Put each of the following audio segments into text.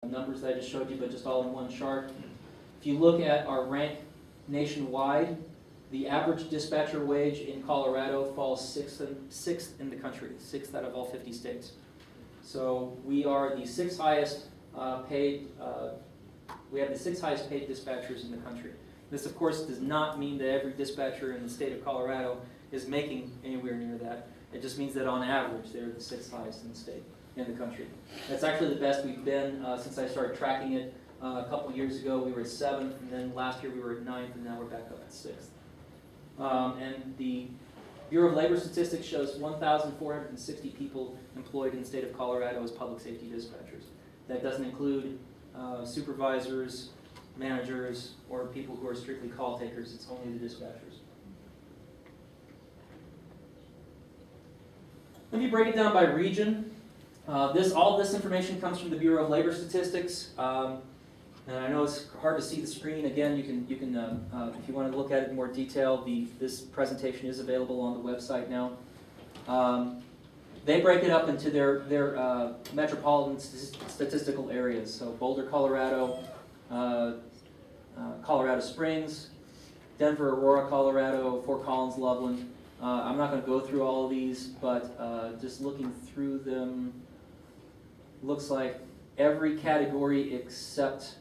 numbers that I just showed you, but just all in one chart. If you look at our rank nationwide, the average dispatcher wage in Colorado falls sixth in the country, sixth out of all 50 states. So we are the sixth highest paid. We have the sixth highest paid dispatchers in the country. This, of course, does not mean that every dispatcher in the state of Colorado is making anywhere near that. It just means that on average, they're the sixth highest in the state, in the country. That's actually the best we've been since I started tracking it a couple years ago. We were at 7th, and then last year we were at 9th, and now we're back up at 6th. And the Bureau of Labor Statistics shows 1,460 people employed in the state of Colorado as public safety dispatchers. That doesn't include supervisors, managers, or people who are strictly call takers. It's only the dispatchers. Let me break it down by region. All this information comes from the Bureau of Labor Statistics. And I know it's hard to see the screen. Again, you can if you want to look at it in more detail, this presentation is available on the website now. They break it up into their metropolitan statistical areas. So Boulder, Colorado, Colorado Springs, Denver, Aurora, Colorado, Fort Collins, Loveland. I'm not going to go through all of these, but just looking through them, looks like every category except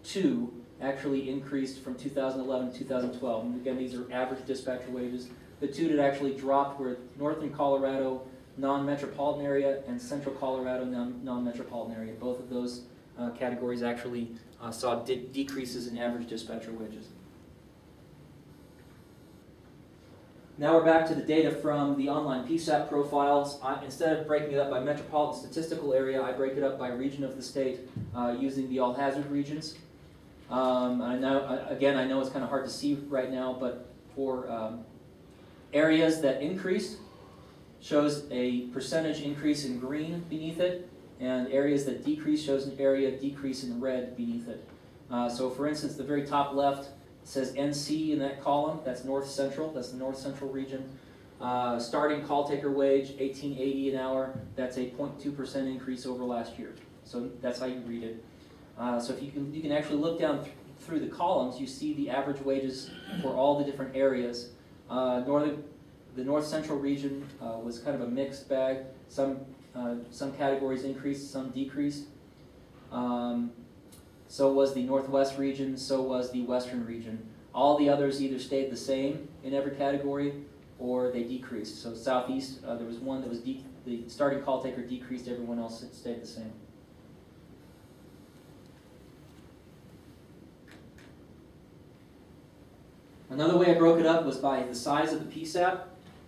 2 actually increased from 2011 to 2012. And again, these are average dispatcher wages. The 2 that actually dropped were Northern Colorado non-metropolitan area and Central Colorado non-metropolitan area. Both of those categories actually saw decreases in average dispatcher wages. Now we're back to the data from the online PSAP profiles. Instead of breaking it up by metropolitan statistical area, I break it up by region of the state using the all-hazard regions. I know it's kind of hard to see right now, but for areas that increased, shows a percentage increase in green beneath it, and areas that decrease shows an area decrease in red beneath it. So for instance, the very top left says NC in that column. That's North Central. That's the North Central region. Starting call taker wage, $18.80 an hour. That's a 0.2% increase over last year. So that's how you read it. So if you can actually look down through the columns, you see the average wages for all the different areas. The North Central region was kind of a mixed bag. Some categories increased, some decreased. So was the Northwest region, so was the Western region. All the others either stayed the same in every category or they decreased. So Southeast, there was one that was the starting call taker decreased, everyone else stayed the same. Another way I broke it up was by the size of the PSAP.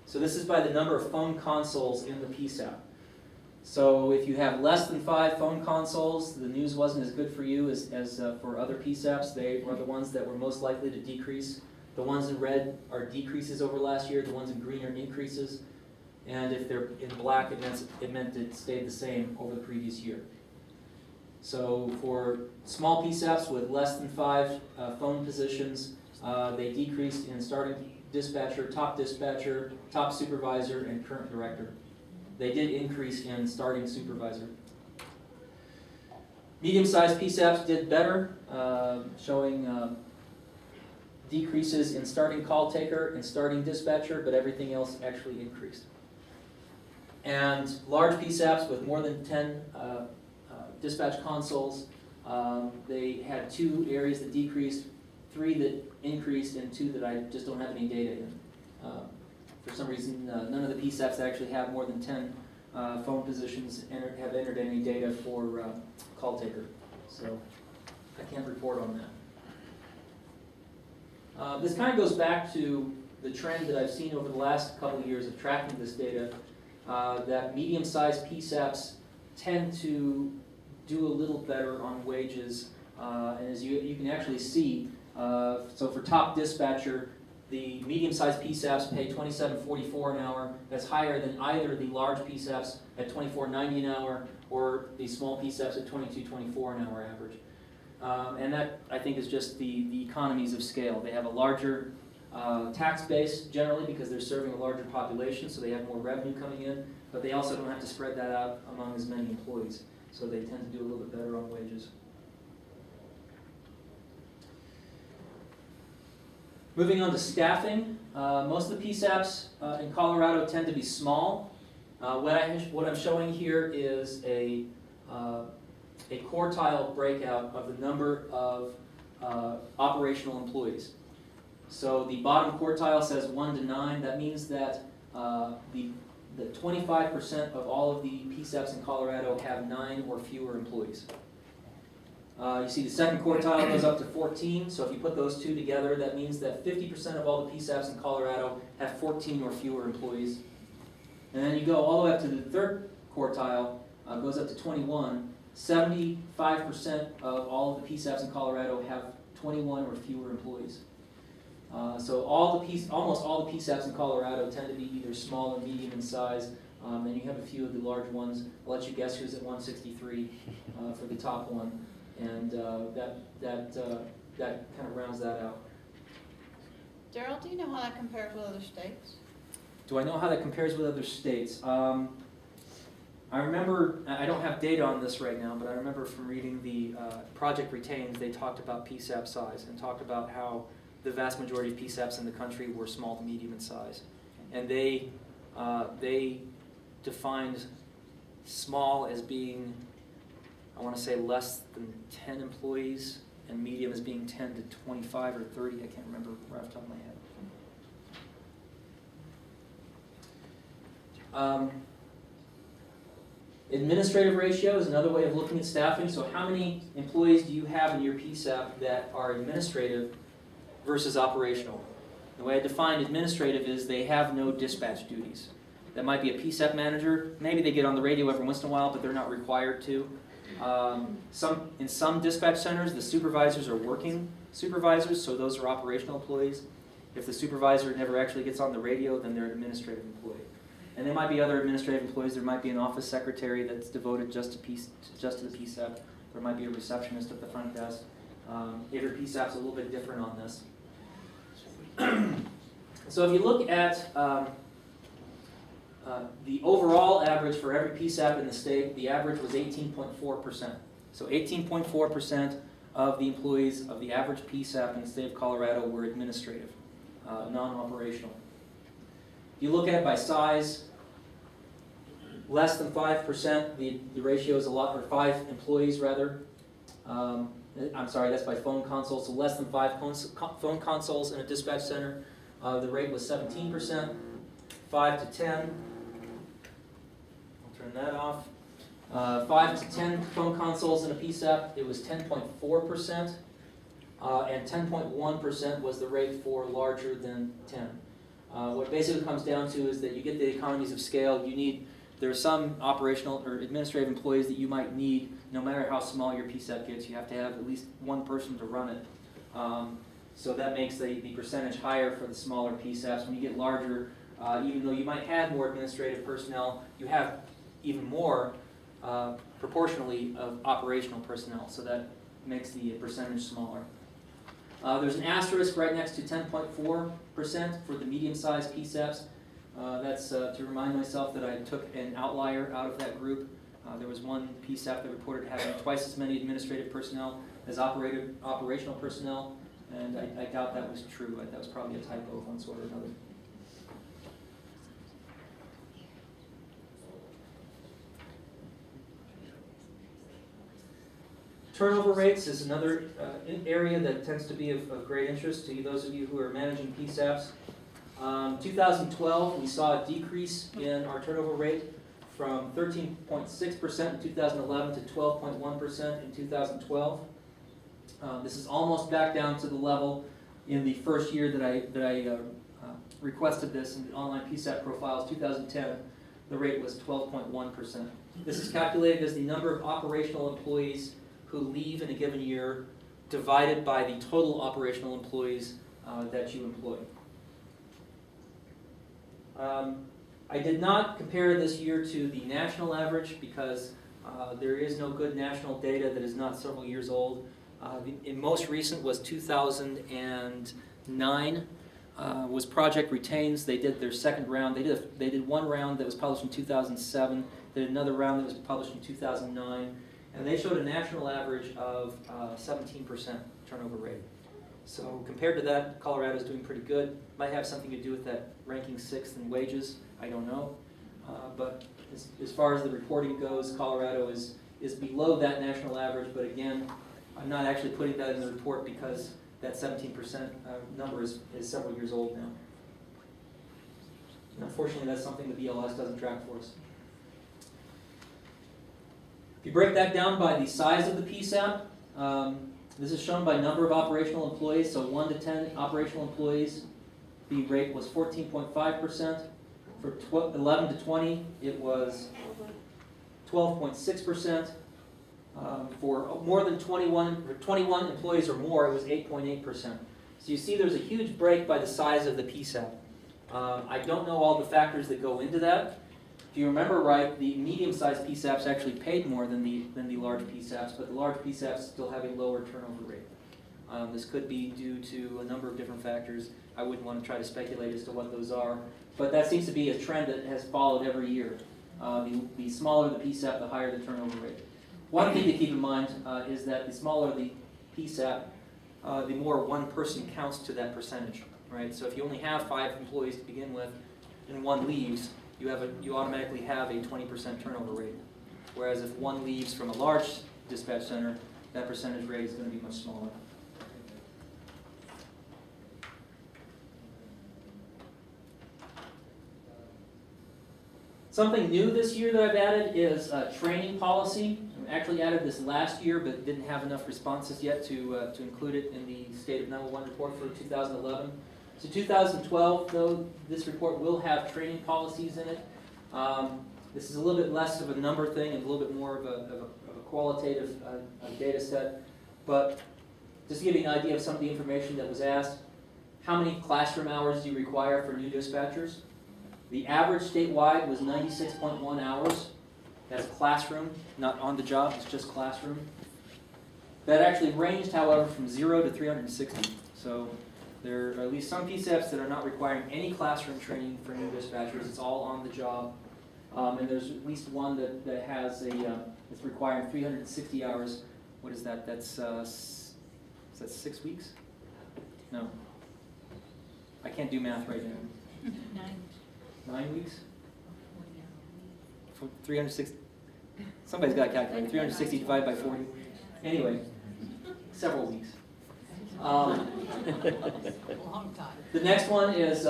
So this is by the number of phone consoles in the PSAP. So if you have less than 5 phone consoles, the news wasn't as good for you as for other PSAPs. They were the ones that were most likely to decrease. The ones in red are decreases over last year. The ones in green are increases. And if they're in black, it meant it stayed the same over the previous year. So for small PSAPs with less than 5 phone positions, they decreased in starting dispatcher, top supervisor, and current director. They did increase in starting supervisor. Medium-sized PSAPs did better, showing decreases in starting call taker and starting dispatcher, but everything else actually increased. And large PSAPs with more than 10 dispatch consoles, they had 2 areas that decreased, 3 that increased, and 2 that I just don't have any data in. For some reason, none of the PSAPs that actually have more than 10 phone positions have entered any data for call taker. So I can't report on that. This kind of goes back to the trend that I've seen over the last couple of years of tracking this data, that medium-sized PSAPs tend to do a little better on wages. And as you can actually see, so for top dispatcher, the medium-sized PSAPs pay $27.44 an hour. That's higher than either the large PSAPs at $24.90 an hour or the small PSAPs at $22.24 an hour average. And that, I think, is just the economies of scale. They have a larger tax base generally because they're serving a larger population, so they have more revenue coming in, but they also don't have to spread that out among as many employees. So they tend to do a little bit better on wages. Moving on to staffing, most of the PSAPs in Colorado tend to be small. What I'm showing here is a quartile breakout of the number of operational employees. So the bottom quartile says 1 to 9. That means that the 25% of all of the PSAPs in Colorado have 9 or fewer employees. You see the second quartile goes up to 14, so if you put those two together, that means that 50% of all the PSAPs in Colorado have 14 or fewer employees. And then you go all the way up to the third quartile, goes up to 21. 75% of all of the PSAPs in Colorado have 21 or fewer employees. So almost all the PSAPs in Colorado tend to be either small or medium in size, and you have a few of the large ones. I'll let you guess who's at 163 for the top one, and that kind of rounds that out. Daryl, do you know how that compares with other states? Do I know how that compares with other states? I remember, I don't have data on this right now, but I remember from reading the Project Retains, they talked about PSAP size and talked about how the vast majority of PSAPs in the country were small to medium in size. And they defined small as being, I want to say, less than 10 employees, and medium as being 10 to 25 or 30, I can't remember right off the top of my head. Administrative ratio is another way of looking at staffing. So how many employees do you have in your PSAP that are administrative versus operational? The way I define administrative is they have no dispatch duties. That might be a PSAP manager. Maybe they get on the radio every once in a while, but they're not required to. In some dispatch centers, the supervisors are working supervisors, so those are operational employees. If the supervisor never actually gets on the radio, then they're an administrative employee. And there might be other administrative employees. There might be an office secretary that's devoted just to the PSAP. There might be a receptionist at the front desk. Every PSAP's a little bit different on this. So if you look at the overall average for every PSAP in the state, the average was 18.4%. So 18.4% of the employees of the average PSAP in the state of Colorado were administrative, non-operational. If you look at it by size, less than 5%, the ratio is a lot, or 5 employees rather. I'm sorry, that's by phone consoles. So less than 5 phone consoles in a dispatch center, the rate was 17%. 5 to 10, I'll turn that off. 5 to 10 phone consoles in a PSAP, it was 10.4%, and 10.1% was the rate for larger than 10. What basically comes down to is that you get the economies of scale. There are some operational or administrative employees that you might need, no matter how small your PSAP gets. You have to have at least one person to run it. So that makes the percentage higher for the smaller PSAPs. When you get larger, even though you might have more administrative personnel, you have even more proportionally of operational personnel, so that makes the percentage smaller. There's an asterisk right next to 10.4% for the medium-sized PSAPs. That's to remind myself that I took an outlier out of that group. There was one PSAP that reported having twice as many administrative personnel as operational personnel, and I doubt that was true. That was probably a typo of one sort or another. Turnover rates is another area that tends to be of great interest to those of you who are managing PSAPs. 2012, we saw a decrease in our turnover rate from 13.6% in 2011 to 12.1% in 2012. This is almost back down to the level in the first year that I requested this in the online PSAP profiles, 2010. The rate was 12.1%. This is calculated as the number of operational employees who leave in a given year divided by the total operational employees that you employ. I did not compare this year to the national average because there is no good national data that is not several years old. The most recent was 2009. Was Project Retains. They did their second round. They did one round that was published in 2007 Then another round that was published in 2009, and they showed a national average of 17% turnover rate. So compared to that, Colorado's doing pretty good. Might have something to do with that ranking 6th in wages, I don't know. But as far as the reporting goes, Colorado is below that national average, but again, I'm not actually putting that in the report because that 17% number is several years old now. And unfortunately, that's something the BLS doesn't track for us. If you break that down by the size of the PSAP, this is shown by number of operational employees. So 1 to 10 operational employees, the rate was 14.5%. For 11 to 20, it was 12.6%. For more than 21 employees or more, it was 8.8%. So you see there's a huge break by the size of the PSAP. I don't know all the factors that go into that. If you remember right, the medium-sized PSAPs actually paid more than the large PSAPs, but the large PSAPs still have a lower turnover rate. This could be due to a number of different factors. I wouldn't want to try to speculate as to what those are, but that seems to be a trend that has followed every year. The smaller the PSAP, the higher the turnover rate. One thing to keep in mind is that the smaller the PSAP, the more one person counts to that percentage, right? So if you only have 5 employees to begin with, and 1 leaves, you automatically have a 20% turnover rate. Whereas if 1 leaves from a large dispatch center, that percentage rate is going to be much smaller. Something new this year that I've added is training policy. I actually added this last year, but didn't have enough responses yet to include it in the State of 911 report for 2011. So 2012, though, this report will have training policies in it. This is a little bit less of a number thing and a little bit more of a qualitative data set. But just to give you an idea of some of the information that was asked, how many classroom hours do you require for new dispatchers? The average statewide was 96.1 hours. That's classroom, not on the job, it's just classroom. That actually ranged, however, from 0 to 360. So there are at least some PSAPs that are not requiring any classroom training for new dispatchers. It's all on the job. And there's at least one that has it's requiring 360 hours. What is that? That's is that 6 weeks? No. I can't do math right now. 9 weeks? For 360. Somebody's got a calculator. 360 divided by 40. Anyway, several weeks. Long time. The next one is,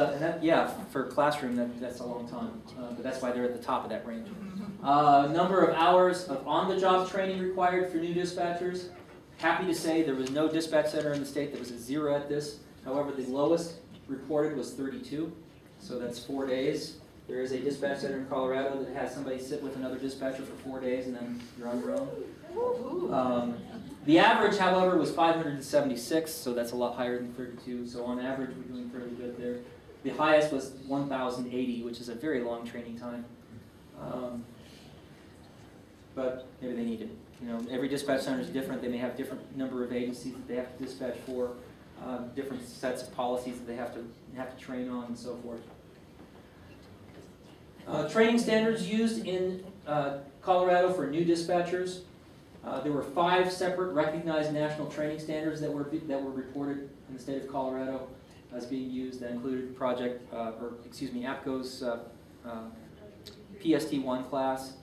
for classroom, that's a long time. But that's why they're at the top of that range. Number of hours of on-the-job training required for new dispatchers. Happy to say there was no dispatch center in the state that was at 0 at this. However, the lowest reported was 32. So that's 4 days. There is a dispatch center in Colorado that has somebody sit with another dispatcher for 4 days and then you're on your own. The average, however, was 576, so that's a lot higher than 32. So on average, we're doing fairly good there. The highest was 1,080, which is a very long training time. But maybe they need it. You know, every dispatch center is different. They may have different number of agencies that they have to dispatch for, different sets of policies that they have to train on, and so forth. Training standards used in Colorado for new dispatchers. There were 5 separate recognized national training standards that were reported in the state of Colorado as being used. That included APCO's PST1 class,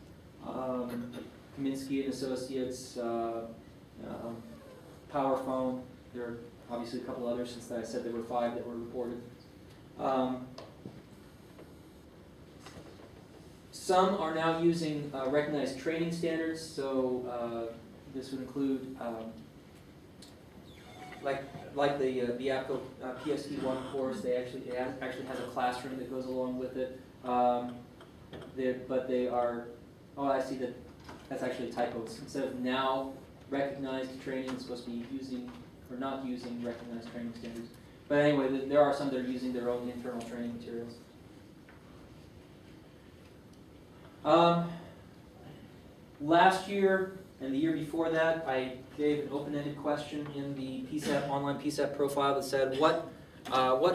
Kaminsky and Associates, PowerPhone. There are obviously a couple others, since I said there were 5 that were reported. Some are now using recognized training standards, so this would include like the APCO PST1 course. It actually has a classroom that goes along with it. But they are, I see that's actually typos. Instead of now recognized training, it's supposed to be using or not using recognized training standards. But anyway, there are some that are using their own internal training materials. Last year and the year before that, I gave an open-ended question in the PSAP online PSAP profile that said, what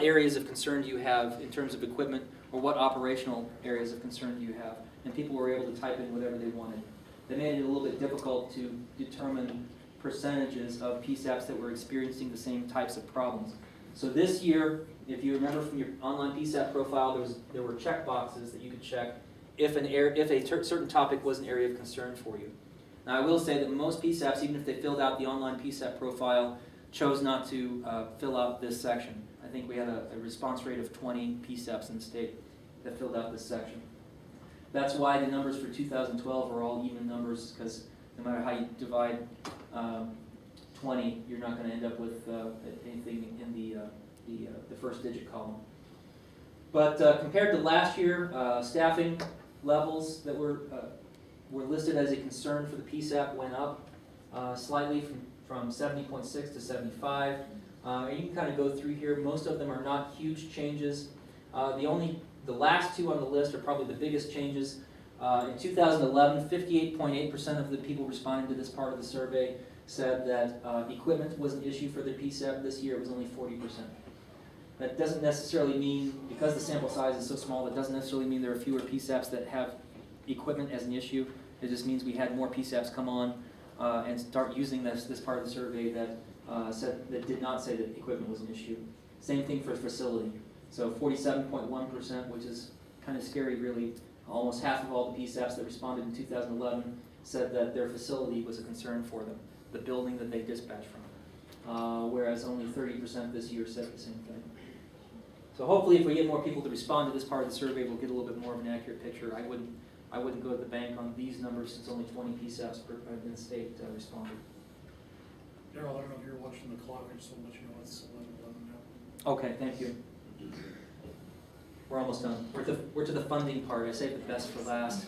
areas of concern do you have in terms of equipment, or what operational areas of concern do you have? and people were able to type in whatever they wanted. They made it a little bit difficult to determine percentages of PSAPs that were experiencing the same types of problems. So this year, if you remember from your online PSAP profile, there were check boxes that you could check if a certain topic was an area of concern for you. Now, I will say that most PSAPs, even if they filled out the online PSAP profile, chose not to fill out this section. I think we had a response rate of 20 PSAPs in the state that filled out this section. That's why the numbers for 2012 are all even numbers, because no matter how you divide 20, you're not going to end up with anything in the first digit column. But compared to last year, staffing levels that were listed as a concern for the PSAP went up slightly from 70.6 to 75. And you can kind of go through here. Most of them are not huge changes. The last two on the list are probably the biggest changes. In 2011, 58.8% of the people responding to this part of the survey said that equipment was an issue for their PSAP. This year it was only 40%. That doesn't necessarily mean, because the sample size is so small, that doesn't necessarily mean there are fewer PSAPs that have equipment as an issue. It just means we had more PSAPs come on and start using this part of the survey that did not say that equipment was an issue. Same thing for facility. So 47.1%, which is kind of scary really. Almost half of all the PSAPs that responded in 2011 said that their facility was a concern for them, the building that they dispatched from. Whereas only 30% this year said the same thing. So hopefully if we get more people to respond to this part of the survey, we'll get a little bit more of an accurate picture. I wouldn't go to the bank on these numbers since only 20 PSAPs in the state responded. Daryl, I don't know if you're watching the clock, I just want to let you know it's 11:11 now. Okay, thank you. We're almost done. We're to the funding part. I saved the best for last.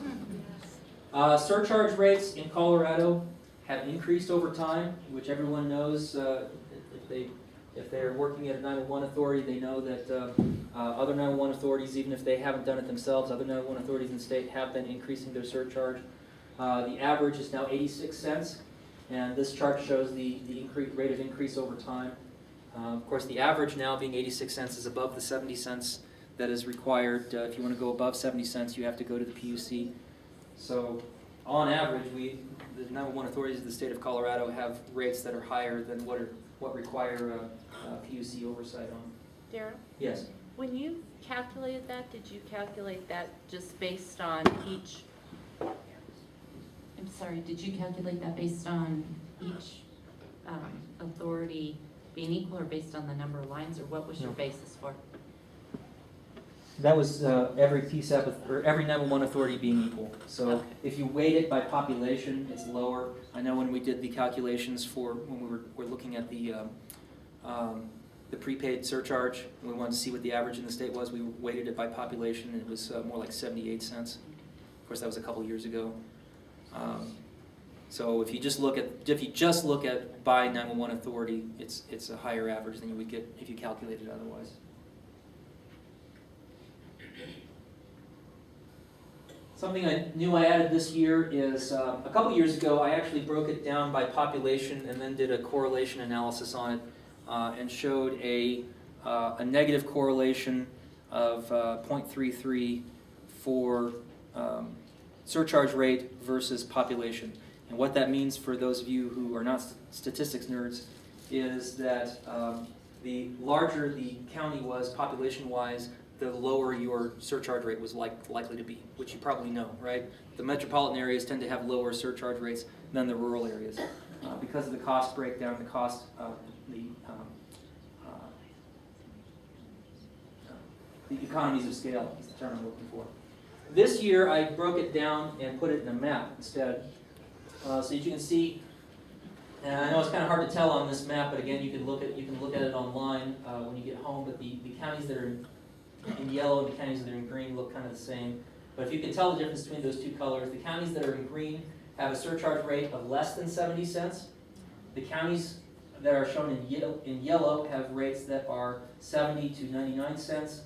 Surcharge rates in Colorado have increased over time, which everyone knows. If they're working at a 911 authority, they know that other 911 authorities, even if they haven't done it themselves, other 911 authorities in the state have been increasing their surcharge. The average is now 86 cents, and this chart shows the rate of increase over time. Of course, the average now being 86 cents is above the 70 cents that is required. If you want to go above 70 cents, you have to go to the PUC. So, on average, the 911 authorities of the state of Colorado have rates that are higher than what require PUC oversight on. Daryl, Yes. when you calculated that, did you calculate that just based on each, I'm sorry, did you calculate that based on each authority being equal or based on the number of lines, or what was your basis for? That was every PSAP or every 911 authority being equal. So Okay. if you weight it by population, it's lower. I know when we did the calculations for when we were looking at the prepaid surcharge, and we wanted to see what the average in the state was, we weighted it by population, and it was more like 78 cents. Of course, that was a couple years ago. So if you just look at by 911 authority, it's a higher average than you would get if you calculated otherwise. Something I added this year is, a couple years ago, I actually broke it down by population and then did a correlation analysis on it and showed a negative correlation of 0.33 for surcharge rate versus population. And what that means for those of you who are not statistics nerds is that the larger the county was population-wise, the lower your surcharge rate was likely to be, which you probably know, right? The metropolitan areas tend to have lower surcharge rates than the rural areas because of the cost breakdown, the economies of scale is the term I'm looking for. This year I broke it down and put it in a map instead. So you can see, and I know it's kind of hard to tell on this map, but again, you can look at it online when you get home. But the counties that are in yellow and the counties that are in green look kind of the same. But if you can tell the difference between those two colors, the counties that are in green have a surcharge rate of less than 70 cents. The counties that are shown in yellow have rates that are 70 to 99 cents.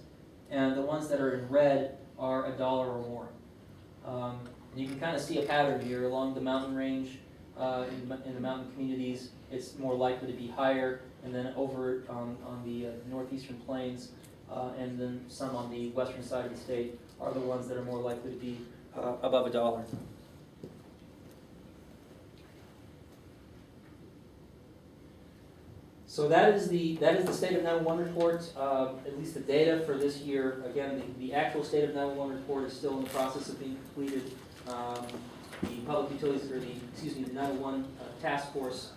And the ones that are in red are $1 or more. You can kind of see a pattern here along the mountain range. In the mountain communities, it's more likely to be higher, and then over on the northeastern plains, and then some on the western side of the state are the ones that are more likely to be above $1. So that is the state of 911 report, at least the data for this year. Again, the actual state of 911 report is still in the process of being completed. The public utilities, or the 911 task force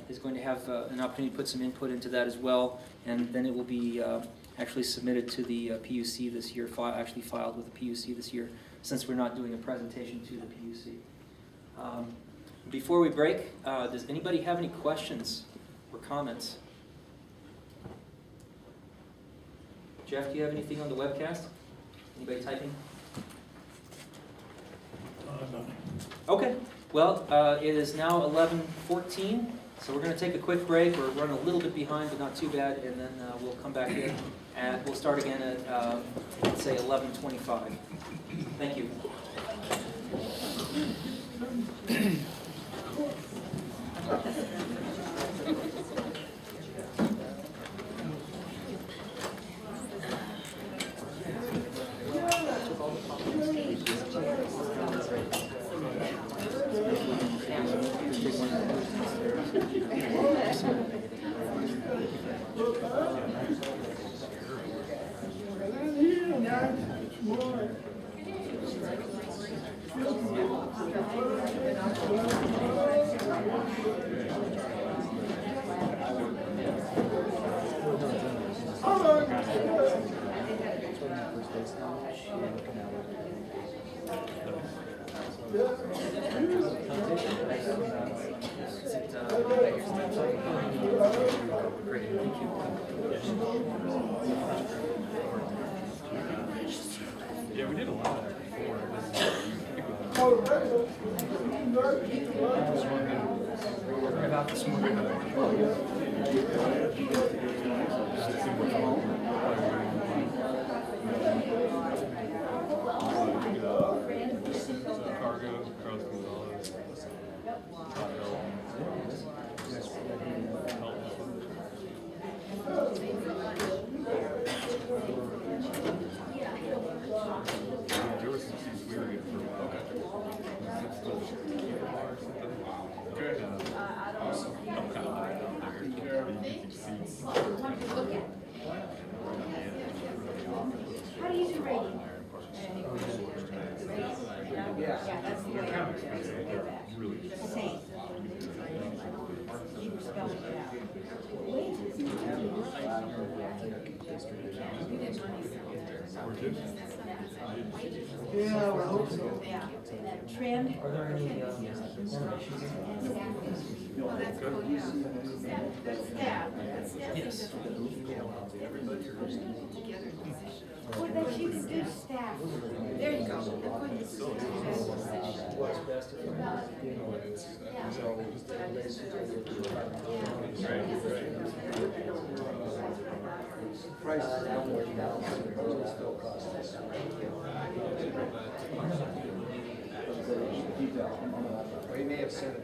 is going to have an opportunity to put some input into that as well, and then it will be actually submitted to the PUC this year, actually filed with the PUC this year, since we're not doing a presentation to the PUC. Before we break, does anybody have any questions or comments? Jeff, do you have anything on the webcast? Anybody typing? Nothing. Okay, well, it is now 11:14, so we're going to take a quick break. We're running a little bit behind, but not too bad, and then we'll come back in, and we'll start again at, let's say, 11:25. Thank you. Yeah, we did a lot of that before. About this morning. Cargo, Carlos Gonzalez. There was some seats we were getting for a while. How do you do rating? Yeah, that's the way I did that. Same. You were spelling it out. Yeah, I hope so. Yeah. Trend. Are there any issues? Yes. What about you can do staff? There you go. What's best if We may have said it.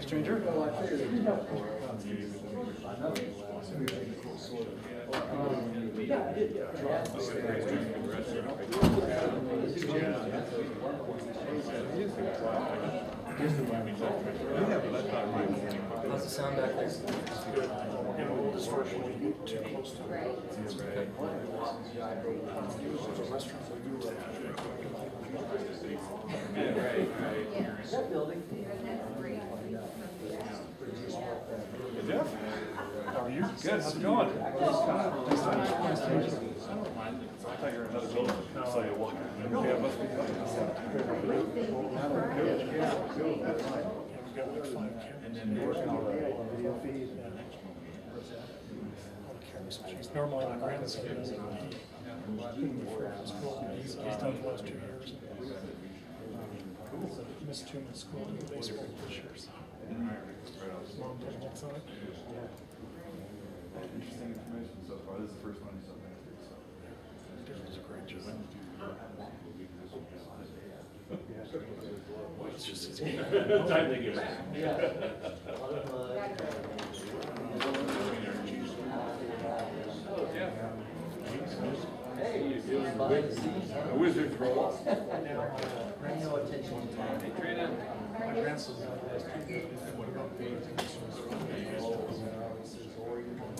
Stranger? how's the sound back there? Good. You know, a little distortion when you get too close to it. There's a restaurant we do That building. Jeff? How are you? Good, how's it going? I thought you were in another building. I saw you walking. Yeah, it must be. We've got like 5 cameras. And then working on the video feed. She's normally my grandson does it. Before it was school, he's done the last 2 years. He missed 2 months of school to the baseball this year, so. Mom did one side. Interesting information so far. This is the first one he's done that too, so. Daryl's a great job. It's just, it's. Time to get back. Oh, yeah. Hey, you doing a wizard's roll? Pay no attention to time. Hey, Trina. My grandson's out there, what about paying attention?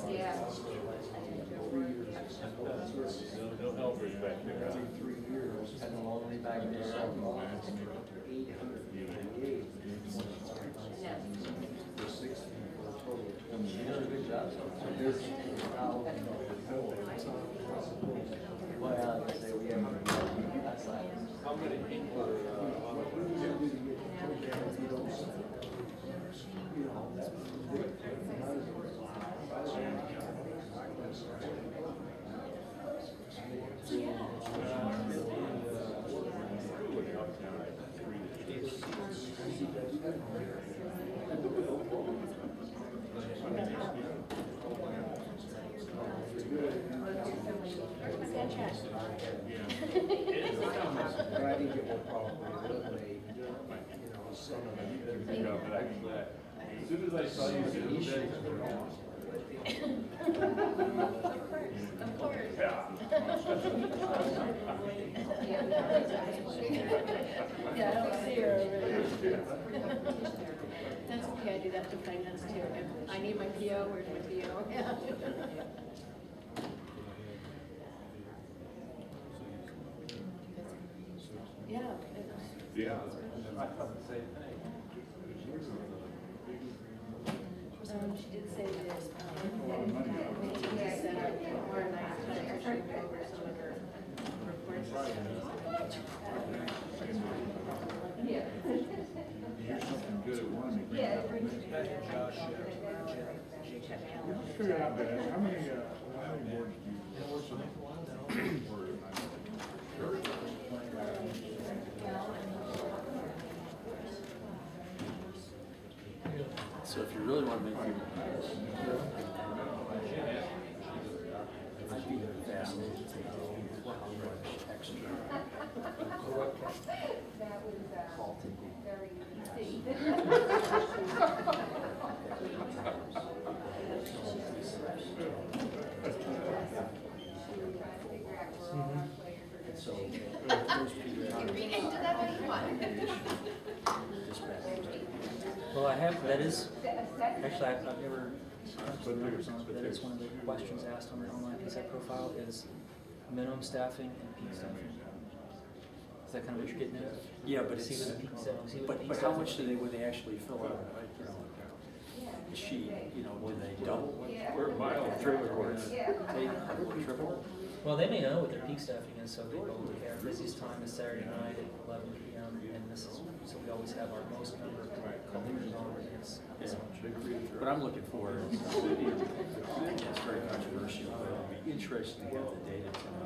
Yeah. No helpers back there. Every 3 years, and the long way back there, 888. For 60, for a total of 20. You did a good job. So there's, well, I say we have, that's like. How many people are, But I think it will probably eliminate, some of the. as soon as I saw you the other day, Of course. yeah. Yeah, I don't see her already. That's okay, I do that to finance too. If I need my PO, where's my PO? Yeah. Yeah. Yeah. I thought the same thing. She did say that, we need to set up more nights to actually go over some of her reports. Yeah. Good at one. Figure out that, how many boards do you? So if you really want to make your. I'd be fascinated to take how much extra. Call taking. So, those people. Read into that what you want. Well, I have, that is, actually, I've never, that is one of the questions asked on the online PSAT profile is minimum staffing and peak staffing. Is that kind of what you're getting at? Yeah, but See it's, what the peak staffing, see what the but peak how staffing- much would they actually fill out? Is she, do they double? We're miles. Triple or they triple? Well, they may know what their peak staffing is, so they go, okay, our busiest time is Saturday night at 11 p.m. and this is, so we always have our most number of colleagues on against this much. What I'm looking for is, it's very controversial, but it'd be interesting to get the data to know